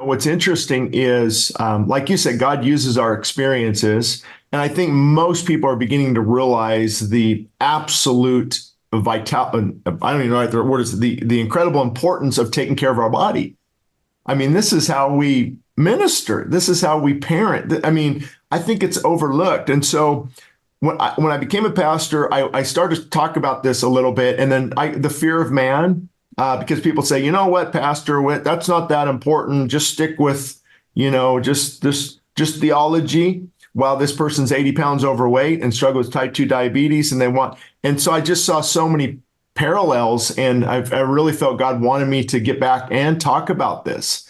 What's interesting is, like you said, God uses our experiences. And I think most people are beginning to realize the absolute vital, I don't even know what the word is, the incredible importance of taking care of our body. I mean, this is how we minister. This is how we parent. I mean, I think it's overlooked. And so when I became a pastor, I started to talk about this a little bit. And then the fear of man, because people say, you know what, Pastor, that's not that important. Just stick with, just theology, while this person's 80 pounds overweight and struggles with type 2 diabetes. And so I just saw so many parallels, and I really felt God wanted me to get back and talk about this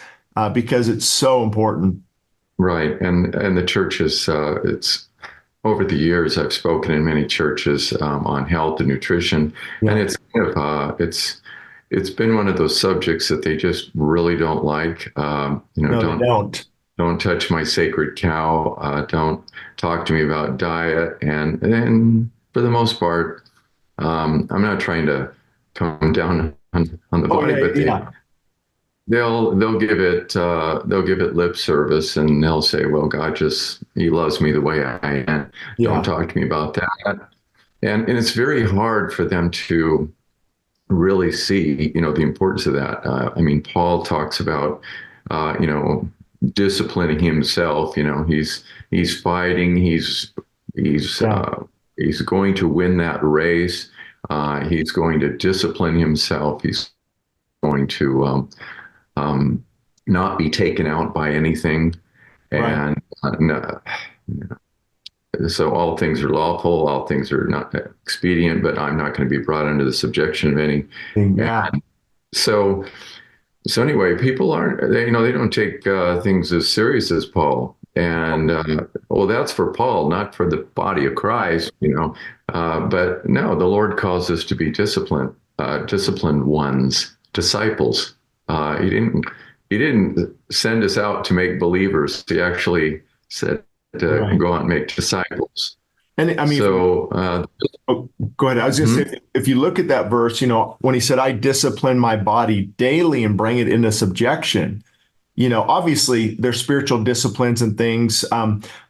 because it's so important. Right. And the church is, it's over the years, I've spoken in many churches on health and nutrition, Yeah. and it's kind of, it's been one of those subjects that they just really don't like. No, they don't. Don't touch my sacred cow. Don't talk to me about diet. And for the most part, I'm not trying to come down on the body, but they'll give it lip service, and they'll say, well, God he loves me the way I am. Yeah. Don't talk to me about that. And it's very hard for them to really see, the importance of that. I mean, Paul talks about, disciplining himself. He's fighting. He's going to win that race. He's going to discipline himself. He's going to not be taken out by anything. Right. And so all things are lawful, all things are not expedient, but I'm not going to be brought under the subjection of any. Yeah. And so anyway, people they don't take things as serious as Paul. And well, that's for Paul, not for the body of Christ, but no, the Lord calls us to be disciplined ones, disciples. He didn't send us out to make believers. He actually said to go out and make disciples. And I mean, so go ahead. I was going to say, if you look at that verse, when he said, I discipline my body daily and bring it into subjection, obviously there's spiritual disciplines and things.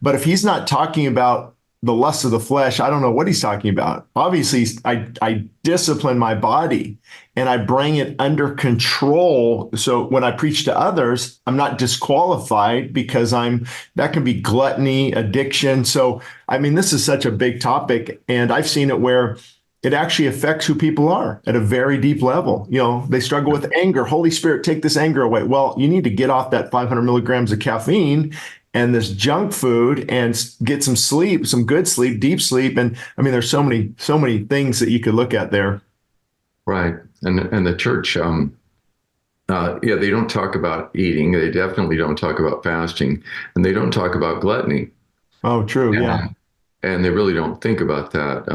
But if he's not talking about the lust of the flesh, I don't know what he's talking about. Obviously, I discipline my body and I bring it under control. So when I preach to others, I'm not disqualified because that can be gluttony, addiction. So, I mean, this is such a big topic, and I've seen it where it actually affects who people are at a very deep level. They struggle with anger. Holy Spirit, take this anger away. Well, you need to get off that 500 milligrams of caffeine and this junk food and get some sleep, some good sleep, deep sleep. And I mean, there's so many things that you could look at there. Right. And the church, they don't talk about eating. They definitely don't talk about fasting, and they don't talk about gluttony. Oh, true. Yeah. And they really don't think about that.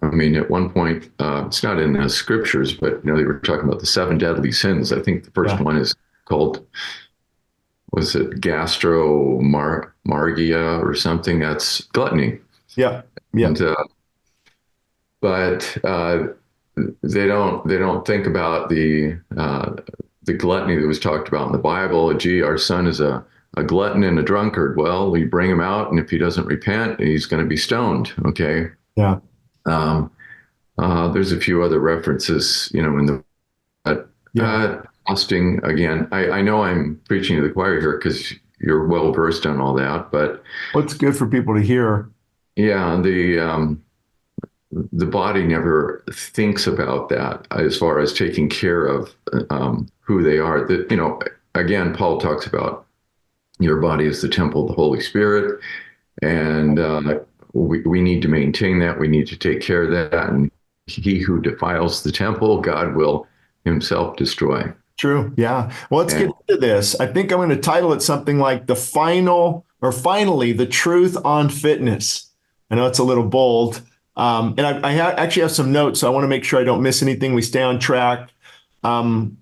I mean, at one point, it's not in the scriptures, but they were talking about the 7 deadly sins. I think the first one is called, was it gastromargia or something? That's gluttony. Yeah. Yeah. And, but they don't think about the gluttony that was talked about in the Bible. Gee, our son is a glutton and a drunkard. Well, we bring him out, and if he doesn't repent, he's going to be stoned. Okay. Yeah. There's a few other references, in the fasting. Again, I know I'm preaching to the choir here because you're well versed on all that, but what's good for people to hear? Yeah, the body never thinks about that as far as taking care of who they are. That again, Paul talks about your body is the temple of the Holy Spirit, and we need to maintain that. We need to take care of that. And he who defiles the temple, God will himself destroy. True. Yeah. Well, let's get into this. I think I'm going to title it something like finally, the truth on fitness. I know it's a little bold. And I actually have some notes, so I want to make sure I don't miss anything. We stay on track. And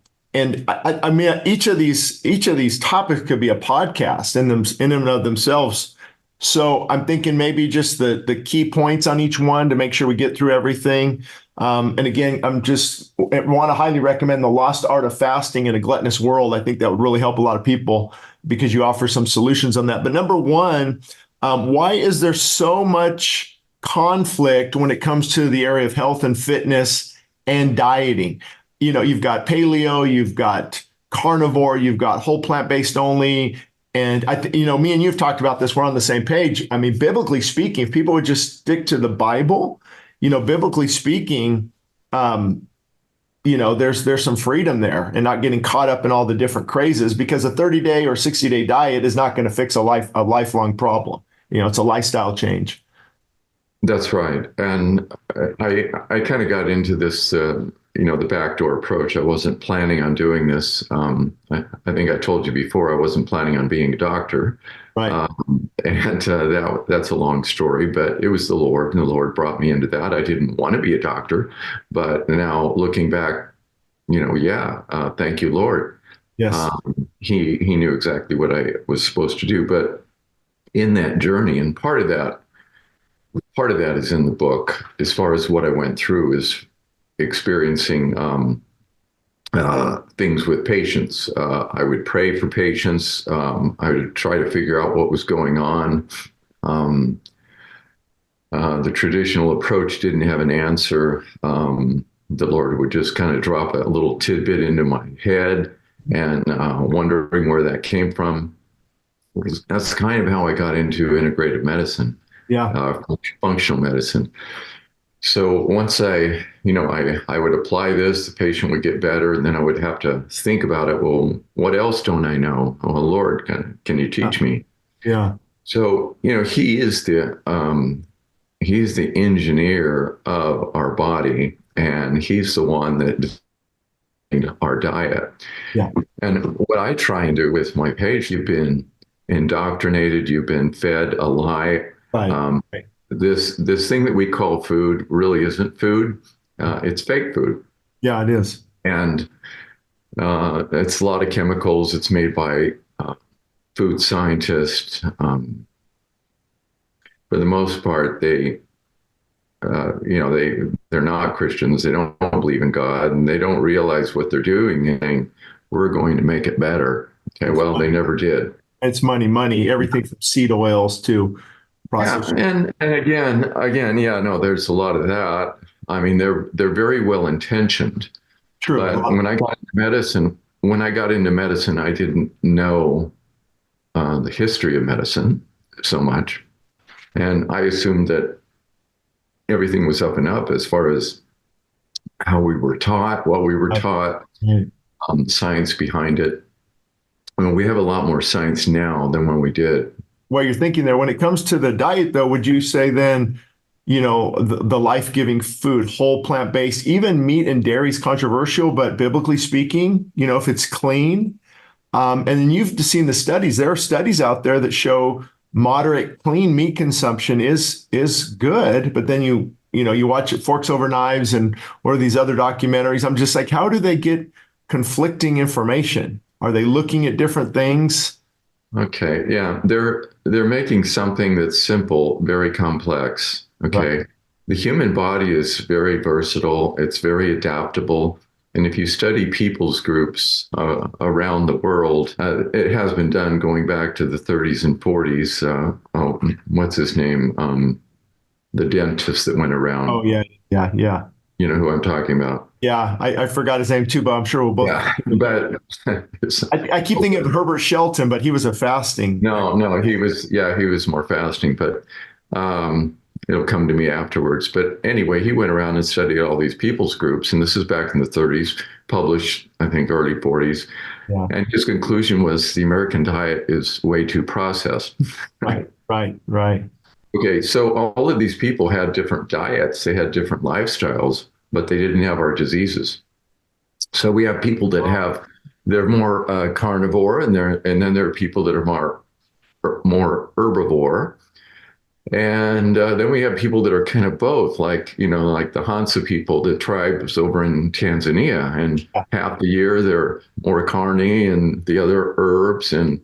I mean, each of these topics could be a podcast in and of themselves. So I'm thinking maybe just the key points on each one to make sure we get through everything. And again, want to highly recommend The Lost Art of Fasting in a Gluttonous World. I think that would really help a lot of people because you offer some solutions on that. But number one, why is there so much conflict when it comes to the area of health and fitness and dieting? You know, you've got paleo, you've got carnivore, you've got whole plant-based only. And me and you've talked about this. We're on the same page. I mean, biblically speaking, if people would just stick to the Bible, biblically speaking, there's some freedom there and not getting caught up in all the different crazes, because a 30-day or 60-day diet is not going to fix a lifelong problem. It's a lifestyle change. That's right. And I kind of got into this, the backdoor approach. I wasn't planning on doing this. I think I told you before, I wasn't planning on being a doctor. Right. And that's a long story, but it was the Lord, and the Lord brought me into that. I didn't want to be a doctor, but now looking back, thank you, Lord. Yes. He knew exactly what I was supposed to do. But in that journey, and part of that is in the book, as far as what I went through is experiencing things with patients. I would pray for patients. I would try to figure out what was going on. The traditional approach didn't have an answer. The Lord would just kind of drop a little tidbit into my head, and wondering where that came from. That's kind of how I got into integrative medicine. Yeah. Functional medicine. So once I would apply this, the patient would get better, and then I would have to think about it. Well, what else don't I know? Oh, Lord, can you teach me? Yeah. So, he's the engineer of our body, and he's the one that designed our diet. Yeah. And what I try and do with my page, you've been indoctrinated, you've been fed a lie. Right. This thing that we call food really isn't food. It's fake food. Yeah, it is. And it's a lot of chemicals. It's made by food scientists. For the most part, they're not Christians. They don't believe in God, and they don't realize what they're doing. And we're going to make it better. Okay, well, they never did. It's money. Everything from seed oils to processed. Yeah, and again, there's a lot of that. I mean, they're very well intentioned. True. But when I got into medicine, I didn't know the history of medicine so much, and I assumed that everything was up and up as far as how we were taught, what we were taught, science behind it. I mean, we have a lot more science now than when we did. Well, you're thinking there. When it comes to the diet, though, would you say then, the life-giving food, whole plant-based, even meat and dairy is controversial, but biblically speaking, if it's clean, and then you've seen the studies. There are studies out there that show moderate clean meat consumption is good, but then you watch it, Forks Over Knives, and what are these other documentaries? I'm just like, how do they get conflicting information? Are they looking at different things? Okay, yeah, they're making something that's simple very complex. Okay, right. The human body is very versatile. It's very adaptable. And if you study people's groups around the world, it has been done going back to the 30s and 40s. What's his name? The dentist that went around. Oh, yeah. You know who I'm talking about. Yeah, I forgot his name too, but I'm sure we'll both. Yeah, but I keep thinking of Herbert Shelton, but he was a fasting. No, he was more fasting, but it'll come to me afterwards. But anyway, he went around and studied all these people's groups, and this is back in the 30s, published, I think, early 40s. Yeah. And his conclusion was the American diet is way too processed. Right. Okay, so all of these people had different diets, they had different lifestyles, but they didn't have our diseases. So we have people that they're more carnivore, and then there are people that are more herbivore. And then we have people that are kind of both, like the Hansa people, the tribes over in Tanzania, and half the year they're more carny and the other herbs. And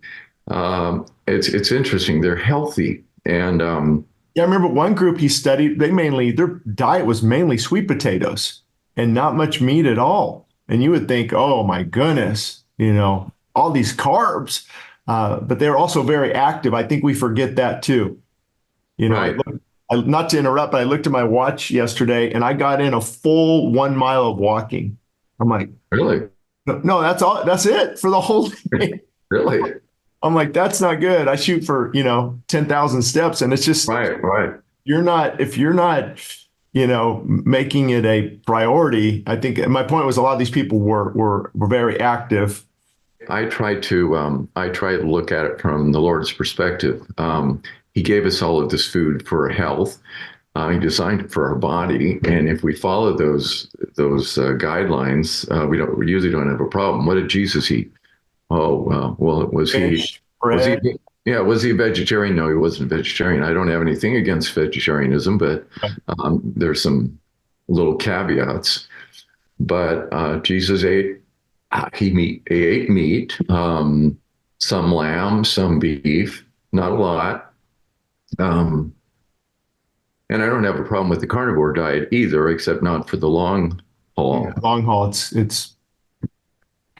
it's interesting. They're healthy. And Yeah, I remember one group he studied, their diet was mainly sweet potatoes and not much meat at all. And you would think, oh my goodness, all these carbs. But they're also very active. I think we forget that too. right, Not to interrupt, but I looked at my watch yesterday and I got in a full 1 mile of walking. I'm like, really, no, that's all. That's it for the whole day. really, I'm like, that's not good. I shoot for, 10,000 steps and it's just, right, right. if you're not, making it a priority. I think my point was a lot of these people were very active. I try to look at it from the Lord's perspective. He gave us all of this food for health. He designed it for our body, and if we follow those guidelines, we usually don't have a problem. What did Jesus eat? Oh, well, Fish, was he bread. yeah, was he a vegetarian? No, he wasn't a vegetarian. I don't have anything against vegetarianism, but there's some little caveats. But Jesus he ate meat, some lamb, some beef, not a lot. Um, and I don't have a problem with the carnivore diet either, except not for the long Yeah, haul. long haul. It's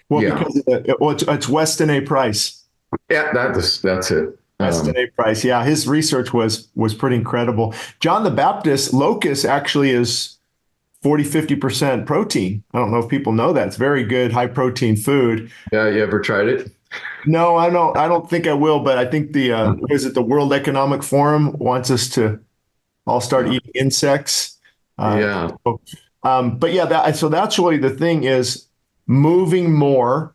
well Yeah, because it's Weston A. Price. yeah, that's it. Weston A. Price. Yeah, his research was pretty incredible. John the Baptist locust actually is 40-50% protein. I don't know if people know that. It's very good, high protein food. Yeah, you ever tried it? No, I don't. I don't think I will. But I think the World Economic Forum wants us to all start eating insects. Uh, Yeah. so, but yeah, so that's really the thing is moving more,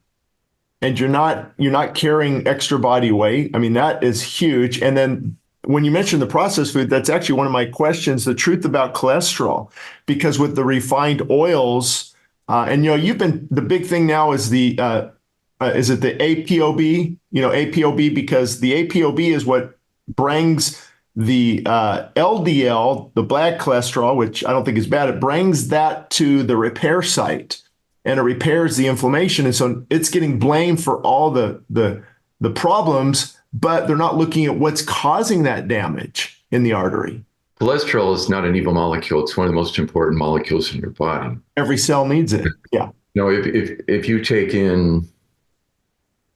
and you're not carrying extra body weight. I mean, that is huge. And then when you mentioned the processed food, that's actually one of my questions: the truth about cholesterol, because with the refined oils, and the big thing now is is it the ApoB? ApoB, because the ApoB is what brings the LDL, the bad cholesterol, which I don't think is bad. It brings that to the repair site and it repairs the inflammation. And so it's getting blamed for all the problems, but they're not looking at what's causing that damage in the artery. Cholesterol is not an evil molecule. It's one of the most important molecules in your body. Every cell needs it. Yeah. If you take in,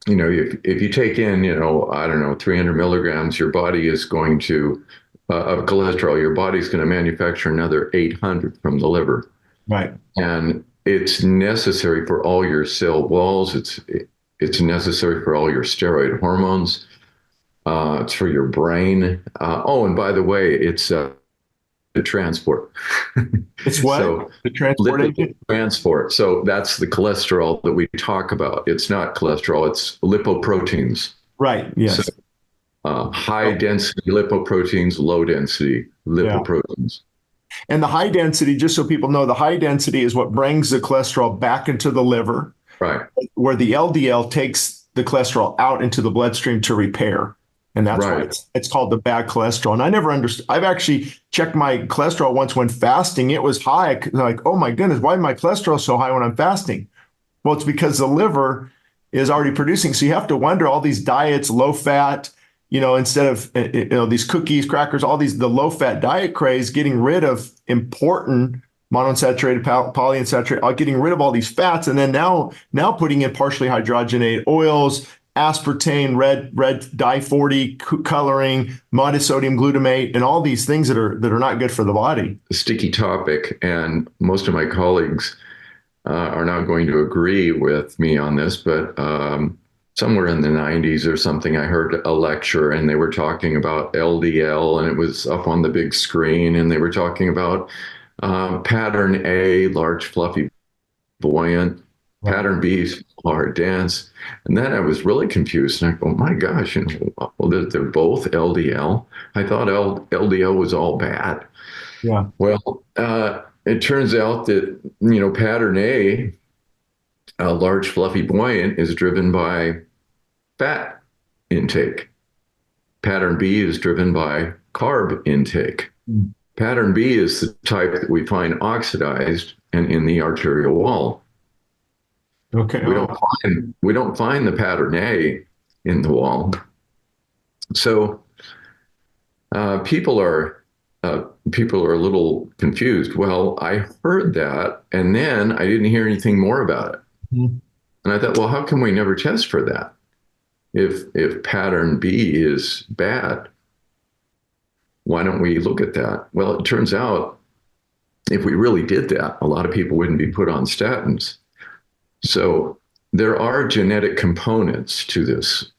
if you take in, I don't know, 300 milligrams, your body is going to of cholesterol. Your body's going to manufacture another 800 from the liver, Right. and it's necessary for all your cell walls. It's necessary for all your steroid hormones. It's for your brain. And by the way, it's the transport. It's what? So The transport lipid agent? transport. So that's the cholesterol that we talk about. It's not cholesterol, it's lipoproteins. Right. So Yes. high density lipoproteins, low density Yeah. lipoproteins. And the high density, just so people know, the high density is what brings the cholesterol back into the liver, Right. where the LDL takes the cholesterol out into the bloodstream to repair. And that's why Right. it's called the bad cholesterol. And I never understood. I've actually checked my cholesterol once when fasting. It was high. Like, oh my goodness, why is my cholesterol so high when I'm fasting? Well, it's because the liver is already producing. So you have to wonder all these diets, low fat, instead of these cookies, crackers, the low fat diet craze, getting rid of important monounsaturated, polyunsaturated, getting rid of all these fats, and then now putting in partially hydrogenated oils, aspartame, red dye 40 coloring, monosodium glutamate, and all these things that are not good for the body. A sticky topic, and most of my colleagues are not going to agree with me on this, but somewhere in the 90s or something, I heard a lecture and they were talking about LDL and it was up on the big screen and they were talking about pattern A, large, fluffy, buoyant, pattern B, hard, dense. And then I was really confused and I go, oh my gosh, well, they're both LDL. I thought LDL was all bad. Yeah. Well, it turns out that, pattern A, large, fluffy, buoyant, is driven by fat intake. Pattern B is driven by carb intake. Pattern B is the type that we find oxidized and in the arterial wall. Okay. We don't find the pattern A in the wall. So people are people are a little confused. Well, I heard that, and then I didn't hear anything more about it. Mhm. And I thought, well, how come we never test for that? If pattern B is bad, why don't we look at that? Well, it turns out if we really did that, a lot of people wouldn't be put on statins. So there are genetic components to this.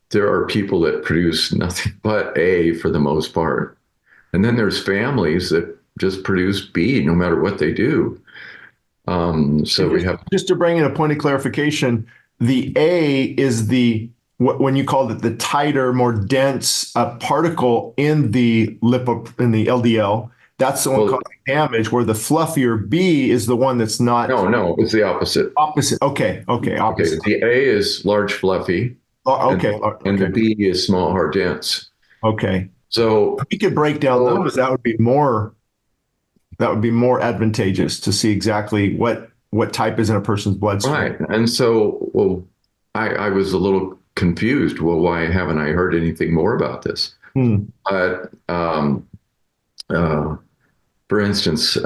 There are people that produce nothing but A for the most part. And then there's families that just produce B no matter what they do. So we have just to bring in a point of clarification, the A is when you called it the tighter, more dense particle in the LDL. That's the one well, causing damage. Where the fluffier B is the one that's not. no, it's the opposite. Opposite. Okay. Okay, Opposite. the A is large, fluffy, Oh, and, okay. and the Okay. B is small, hard, dense. Okay. So, If we could break down those, that would be more. That would be more advantageous to see exactly what type is in a person's bloodstream. right. And so, well, I was a little confused. Well, why haven't I heard anything more about this? Hmm. But for instance,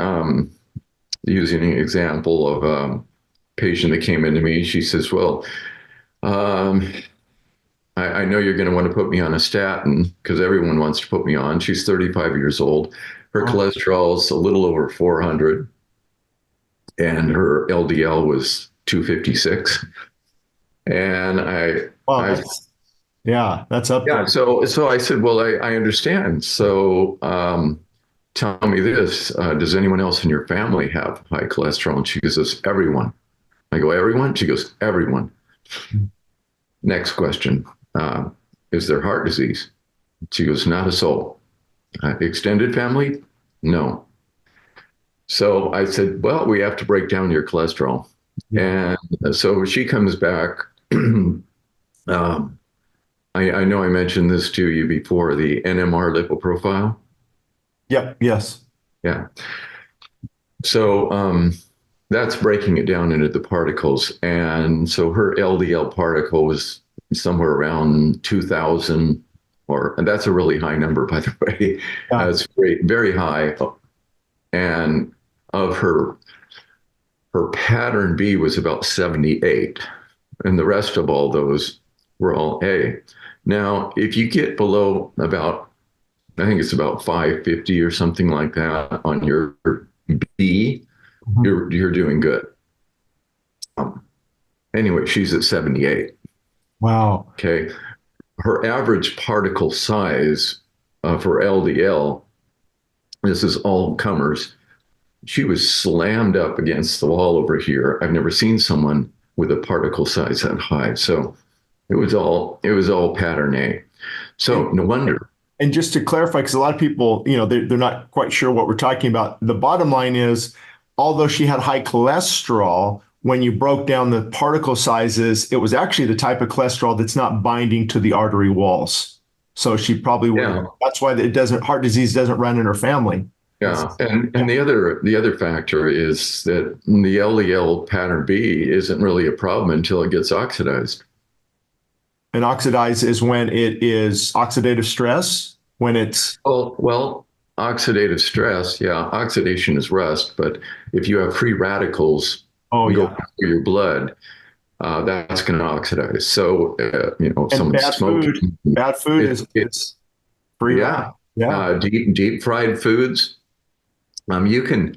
using an example of a patient that came into me, she says, well, um, I know you're going to want to put me on a statin because everyone wants to put me on. She's 35 years old. Her cholesterol's a little over 400, and her LDL was 256. And Wow, that's up yeah. there. So I said, well, I understand. So tell me this: does anyone else in your family have high cholesterol? And she goes, everyone. I go, everyone? She goes, everyone. Next question: is there heart disease? She goes, not a soul. Extended family? No. So I said, well, we have to break down your cholesterol. Yeah. And so she comes back. I know I mentioned this to you before, the NMR lipoprofile. Yep. Yes. Yeah. So that's breaking it down into the particles. And so her LDL particle was somewhere around 2,000, and that's a really high number, by the way. Yeah. It's very, very high. And of her pattern B was about 78. And the rest of all those were all A. Now, if you get below about, I think it's about 550 or something like that on your B, you're doing good. Anyway, she's at 78. Wow. Okay. Her average particle size for LDL, this is all comers. She was slammed up against the wall over here. I've never seen someone with a particle size that high. So it was all pattern A. So no wonder. And just to clarify, because a lot of people, they're not quite sure what we're talking about. The bottom line is, although she had high cholesterol, when you broke down the particle sizes, it was actually the type of cholesterol that's not binding to the artery walls. So she probably would. Yeah. That's why heart disease doesn't run in her family. Yeah, and the other factor is that the LDL pattern B isn't really a problem until it gets oxidized. And oxidize is when it is oxidative stress, when it's. Well, oxidative stress, yeah, oxidation is rust, but if you have free radicals go through your blood, that's going to oxidize. So, some smoking. Bad food it's free. Yeah. Yeah. Deep fried foods. You can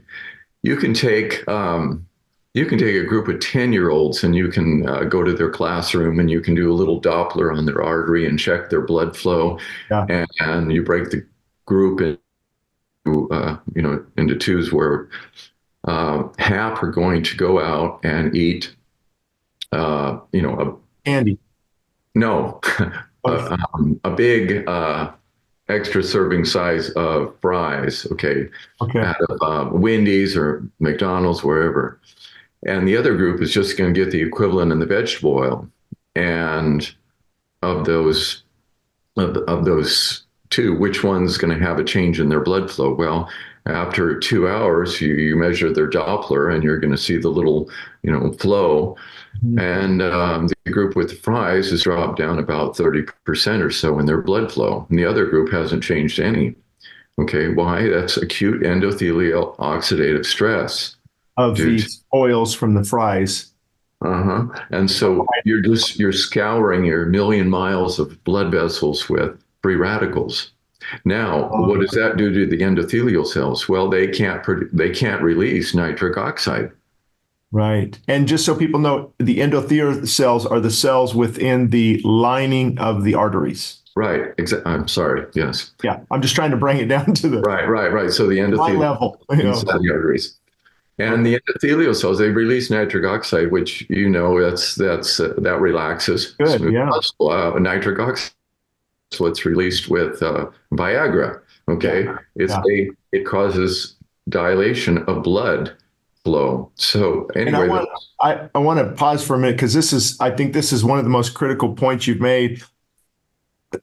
take a group of 10-year-olds and you can go to their classroom and you can do a little Doppler on their artery and check their blood flow. Yeah. And you break the group into twos where half are going to go out and eat Candy. No, a big extra serving size of fries, okay, out of Wendy's or McDonald's, wherever. And the other group is just going to get the equivalent in the vegetable oil. And of those two, which one's going to have a change in their blood flow? Well, after 2 hours, you measure their Doppler, and you're going to see the little, flow. And the group with the fries has dropped down about 30% or so in their blood flow, and the other group hasn't changed any. Okay, why? That's acute endothelial oxidative stress Of due to. these oils from the fries. Uh-huh. And so you're scouring your million miles of blood vessels with free radicals. Now, what does that do to the endothelial cells? Well, they can't release nitric oxide. Right. And just so people know, the endothelial cells are the cells within the lining of the arteries. Right. I'm sorry. Yes. Yeah. I'm just trying to bring it down to the Right. So the high endothelial level. inside the arteries. And the endothelial cells, they release nitric oxide, which that relaxes. Good. Yeah. Nitric oxide is what's released with Viagra. Okay, it causes dilation of blood flow. So anyway, I want to pause for a minute because I think this is one of the most critical points you've made.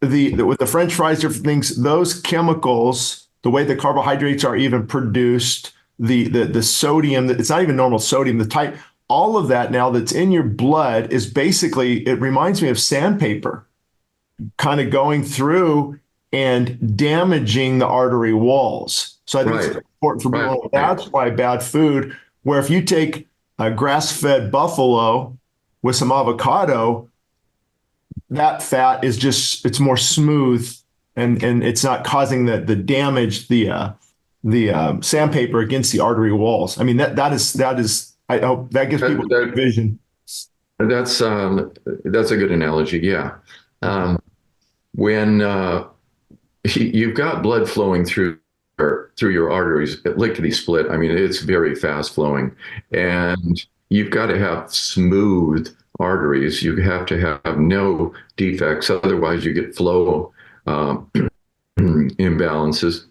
With the French fries, different things, those chemicals, the way the carbohydrates are even produced, the sodium, it's not even normal sodium, the type, all of that now that's in your blood is basically, it reminds me of sandpaper kind of going through and damaging the artery walls. So I think it's important for people. That's why bad food, where if you take a grass-fed buffalo with some avocado, that fat is it's more smooth and it's not causing the damage, the sandpaper against the artery walls. I mean, that is, I hope that gives people a vision. That's a good analogy. Yeah. When you've got blood flowing through your arteries, lickety split. I mean, it's very fast flowing, and you've got to have smooth arteries. You have to have no defects, otherwise you get flow imbalances.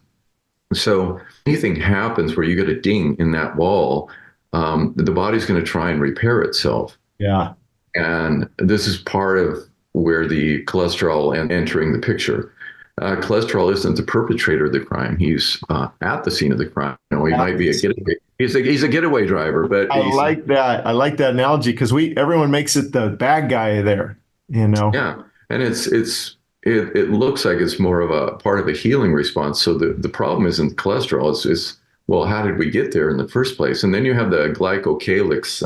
So anything happens where you get a ding in that wall, the body's going to try and repair itself. Yeah. And this is part of where the cholesterol entering the picture. Cholesterol isn't the perpetrator of the crime. He's at the scene of the crime. He might be a getaway. He's a getaway driver, but I like that. I like that analogy because everyone makes it the bad guy there. Yeah, and it looks like it's more of a part of a healing response. So the problem isn't cholesterol. It's well, how did we get there in the first place? And then you have the glycocalyx.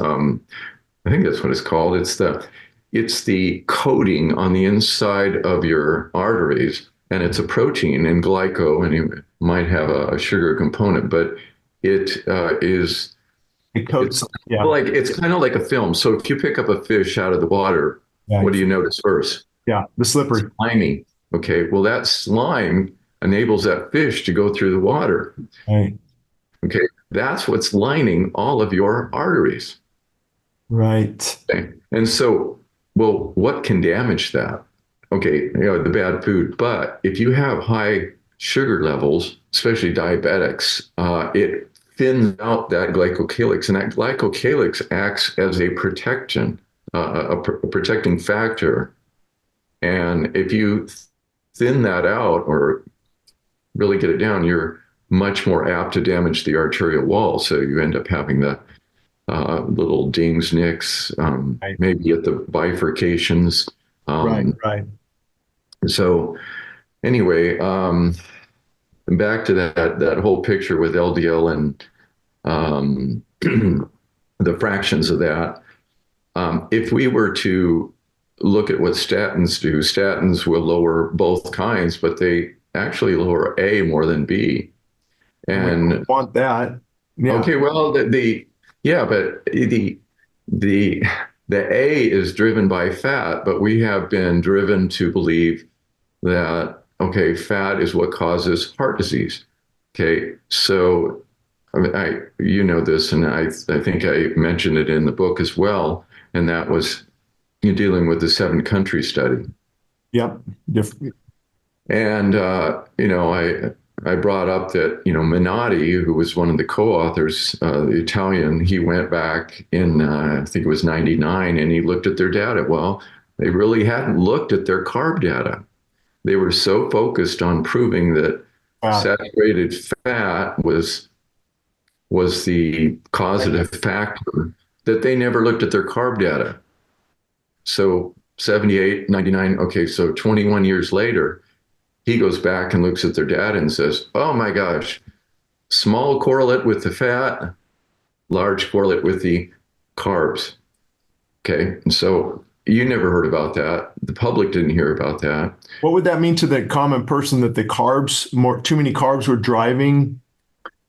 I think that's what it's called. It's the coating on the inside of your arteries, and it's a protein in glyco, and it might have a sugar component, but it coats. It's kind of like a film. So if you pick up a fish out of the water, what do you notice first? Yeah, the slippery. Slimy. Okay, well, that slime enables that fish to go through the water. Right. Okay, that's what's lining all of your arteries. Right. Okay. And so, well, what can damage that? Okay, the bad food. But if you have high sugar levels, especially diabetics, it thins out that glycocalyx, and that glycocalyx acts as a protection, a protecting factor. And if you thin that out or really get it down, you're much more apt to damage the arterial wall. So you end up having the little dings, nicks, maybe at the bifurcations. Right. So anyway, back to that whole picture with LDL and the fractions of that. If we were to look at what statins do, statins will lower both kinds, but they actually lower A more than B. And we want that. Yeah. Okay, well, but the A is driven by fat, but we have been driven to believe that, okay, fat is what causes heart disease. Okay, so I mean, you know this, and I think I mentioned it in the book as well, and that was dealing with the 7-country study. Yep. And I brought up that, Menotti, who was one of the co-authors, the Italian, he went back in, I think it was 99, and he looked at their data. Well, they really hadn't looked at their carb data. They were so focused on proving that saturated fat was the causative factor, that they never looked at their carb data. So 78, 99, okay, so 21 years later, he goes back and looks at their data and says, oh my gosh, small correlate with the fat, large correlate with the carbs. Okay, and so you never heard about that. The public didn't hear about that. What would that mean to the common person, that the carbs, too many carbs were driving?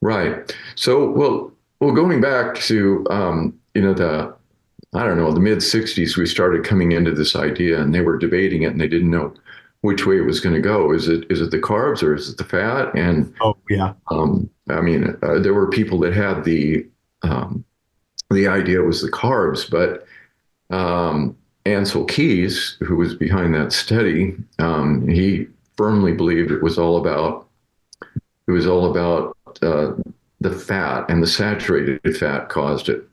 Right. So, well, going back to I don't know, the mid '60s, we started coming into this idea, and they were debating it, and they didn't know which way it was going to go. Is it the carbs or is it the fat? And Oh, yeah. I mean, there were people that had the idea it was the carbs, but Ansel Keys, who was behind that study, he firmly believed it was all about the fat, and the saturated fat caused it.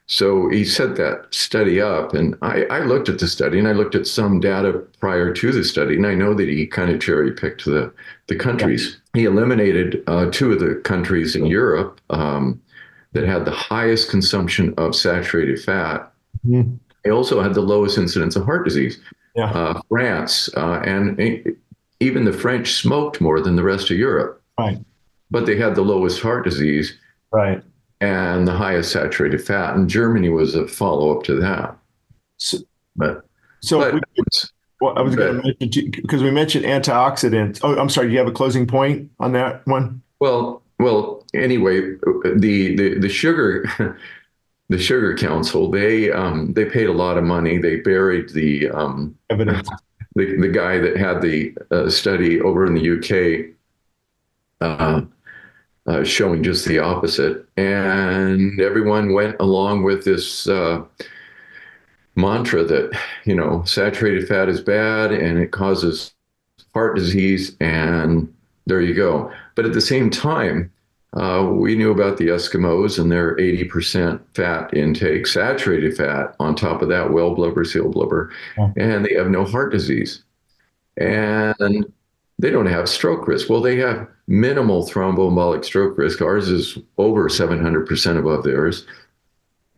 So he set that study up, and I looked at the study, and I looked at some data prior to the study, and I know that he kind of cherry picked the countries. Yeah. He eliminated two of the countries in Europe that had the highest consumption of saturated fat. Mm-hmm. They also had the lowest incidence of heart disease. Yeah. France, and even the French smoked more than the rest of Europe. Right. But they had the lowest heart disease. Right. And the highest saturated fat. And Germany was a follow-up to that. I was going to mention, because we mentioned antioxidants. Oh, I'm sorry. Do you have a closing point on that one? Well. Anyway, the sugar the Sugar Council, they paid a lot of money. They buried the evidence. The guy that had the study over in the UK. Showing just the opposite. And everyone went along with this mantra that, saturated fat is bad and it causes heart disease, and there you go. But at the same time, we knew about the Eskimos and their 80% fat intake, saturated fat, on top of that, whale blubber, seal blubber, and they have no heart disease. And they don't have stroke risk. Well, they have minimal thromboembolic stroke risk. Ours is over 700% above theirs.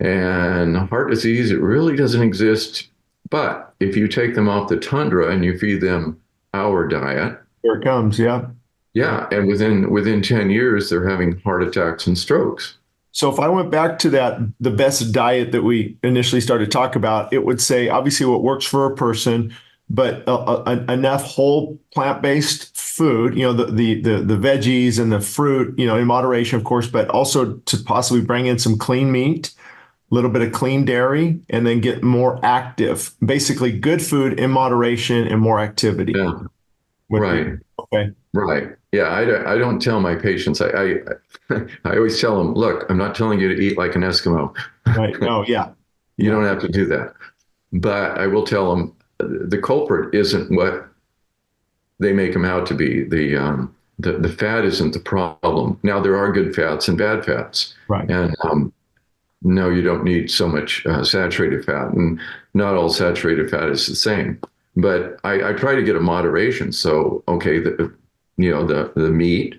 And heart disease, it really doesn't exist. But if you take them off the tundra and you feed them our diet. Here it comes, yeah. Yeah, and within 10 years, they're having heart attacks and strokes. So if I went back to the best diet that we initially started to talk about, it would say, obviously, what works for a person, but enough whole plant-based food, the veggies and the fruit, in moderation, of course, but also to possibly bring in some clean meat, a little bit of clean dairy, and then get more active. Basically, good food in moderation and more activity. Yeah. Right. Okay. Right. Yeah. I don't tell my patients. I always tell them, look, I'm not telling you to eat like an Eskimo. Right. No. Yeah. You don't have to do that. But I will tell them, the culprit isn't what they make them out to be. The fat isn't the problem. Now, there are good fats and bad fats. Right. And no, you don't need so much saturated fat. And not all saturated fat is the same. But I try to get a moderation. So, okay, the meat,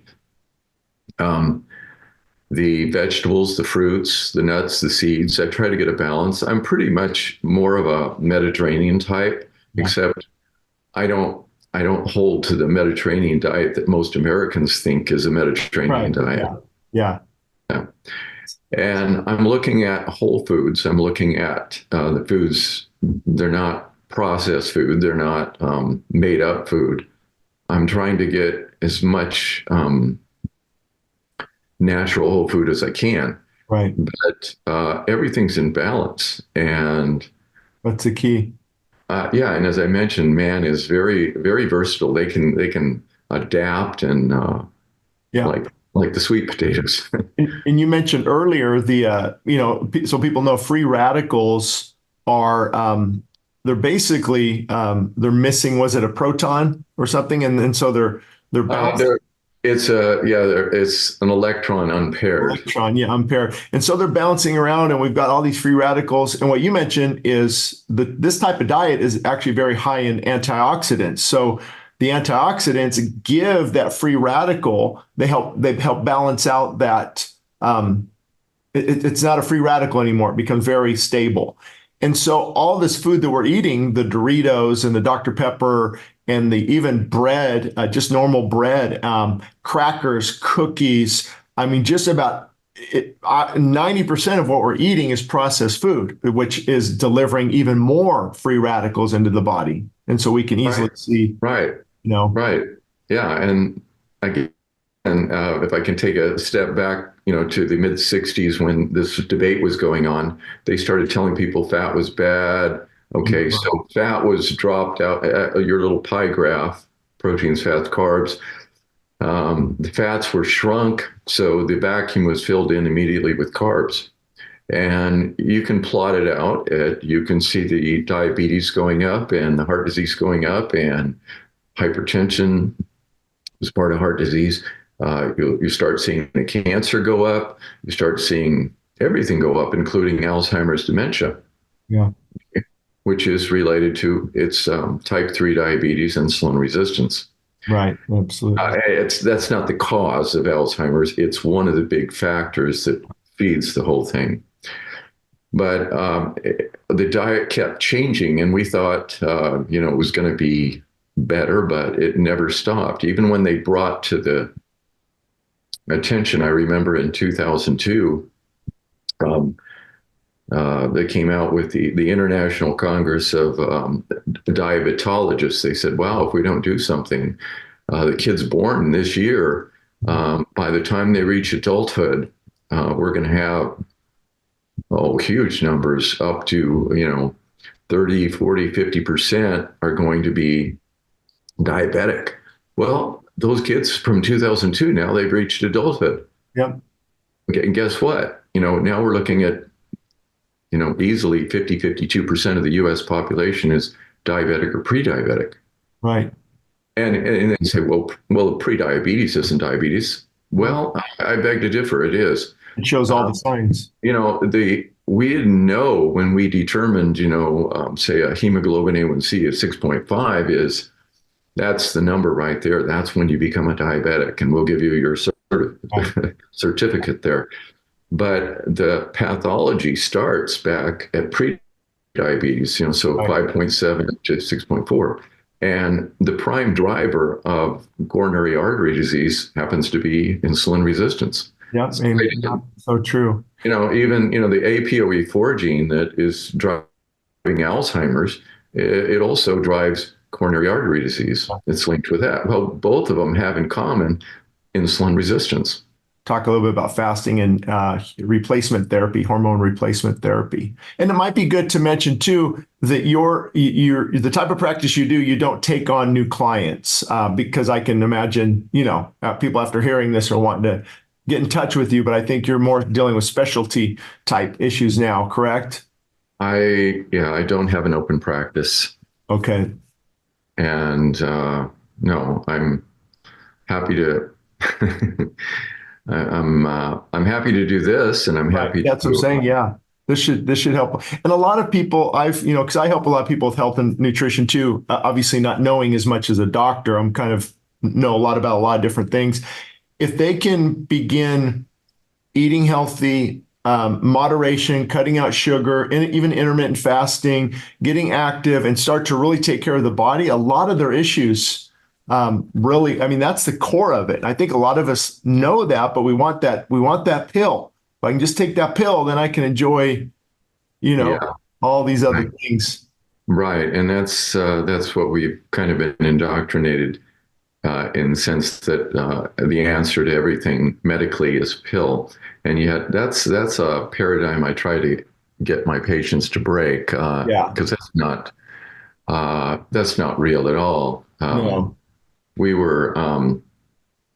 the vegetables, the fruits, the nuts, the seeds, I try to get a balance. I'm pretty much more of a Mediterranean type. Yeah. Except I don't hold to the Mediterranean diet that most Americans think is a Mediterranean diet. Yeah. And I'm looking at whole foods. I'm looking at the foods. They're not processed food. They're not made up food. I'm trying to get as much natural whole food as I can. Right. But everything's in balance. And that's the key. Yeah, and as I mentioned, man is very, very versatile. They can adapt and like the sweet potatoes. and you mentioned earlier so people know free radicals are they're basically they're missing, was it a proton or something, and so they're bouncing. It's an electron unpaired. Unpaired. And so they're bouncing around, and we've got all these free radicals. And what you mentioned is this type of diet is actually very high in antioxidants. So the antioxidants give that free radical. They help balance out that it's not a free radical anymore. It becomes very stable. And so all this food that we're eating, the Doritos and the Dr. Pepper and the even bread, just normal bread, crackers, cookies, I mean, just about 90% of what we're eating is processed food, which is delivering even more free radicals into the body. And so we can easily see, Right. Right. Yeah. And again, if I can take a step back, to the mid 60s when this debate was going on, they started telling people fat was bad. Okay. So fat was dropped out, your little pie graph, proteins, fats, carbs. The fats were shrunk. So the vacuum was filled in immediately with carbs. And you can plot it out. You can see the diabetes going up and the heart disease going up, and hypertension is part of heart disease. You start seeing the cancer go up. You start seeing everything go up, including Alzheimer's dementia, Yeah. which is related to its type 3 diabetes, insulin resistance. Right. Absolutely. That's not the cause of Alzheimer's. It's one of the big factors that feeds the whole thing. But the diet kept changing, and we thought, it was going to be better, but it never stopped. Even when they brought to the attention, I remember in 2002, they came out with the International Congress of Diabetologists. They said, wow, if we don't do something, the kids born this year, by the time they reach adulthood, we're going to have huge numbers, up to 30, 40, 50% are going to be diabetic. Well, those kids from 2002, now they've reached adulthood. Yep. And guess what? Now we're looking at, easily 50, 52% of the US population is diabetic or pre-diabetic. Right. And they say, well, pre-diabetes isn't diabetes. Well, I beg to differ. It is. It shows all the signs. We didn't know when we determined, say a hemoglobin A1C of 6.5 that's the number right there. That's when you become a diabetic, and we'll give you your certificate there. But the pathology starts back at pre-diabetes, so 5.7 to 6.4. And the prime driver of coronary artery disease happens to be insulin resistance. Yep. So true. Even, the ApoE4 gene that is driving Alzheimer's, it also drives coronary artery disease. It's linked with that. Well, both of them have in common insulin resistance. Talk a little bit about fasting and replacement therapy, hormone replacement therapy. And it might be good to mention too that you're the type of practice you do, you don't take on new clients, because I can imagine, people after hearing this are wanting to get in touch with you, but I think you're more dealing with specialty type issues now, correct? I don't have an open practice. Okay. And no, I'm happy to I'm happy to do this, and I'm happy. That's what I'm saying. Yeah, this should help. And a lot of people, because I help a lot of people with health and nutrition too. Obviously, not knowing as much as a doctor, I'm kind of know a lot about a lot of different things. If they can begin eating healthy, moderation, cutting out sugar, and even intermittent fasting, getting active, and start to really take care of the body, a lot of their issues. Really, that's the core of it. I think a lot of us know that, but we want that pill. If I can just take that pill, then I can enjoy, all these other things. Right. And that's what we've kind of been indoctrinated in the sense that the answer to everything medically is pill. And yet that's a paradigm I try to get my patients to break, because that's not real at all. No. We were,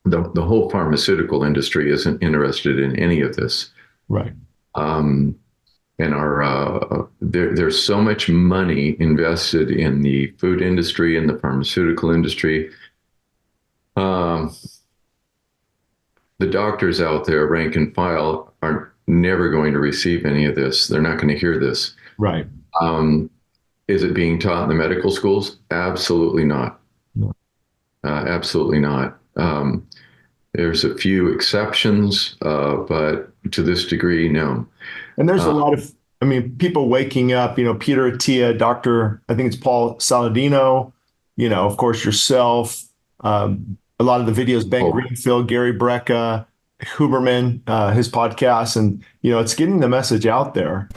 the whole pharmaceutical industry isn't interested in any of this. Right. And there's so much money invested in the food industry and the pharmaceutical industry. The doctors out there, rank and file, are never going to receive any of this. They're not going to hear this. Right. Is it being taught in the medical schools? Absolutely not. No. Absolutely not. There's a few exceptions, but to this degree, no. And there's a Uh, lot of, I mean, people waking up, Peter Attia, Dr. I think it's Paul Saladino, of course, yourself, a lot of the videos, Ben oh, Greenfield, Gary Brecka, Huberman, his podcast, and, it's getting the message out there.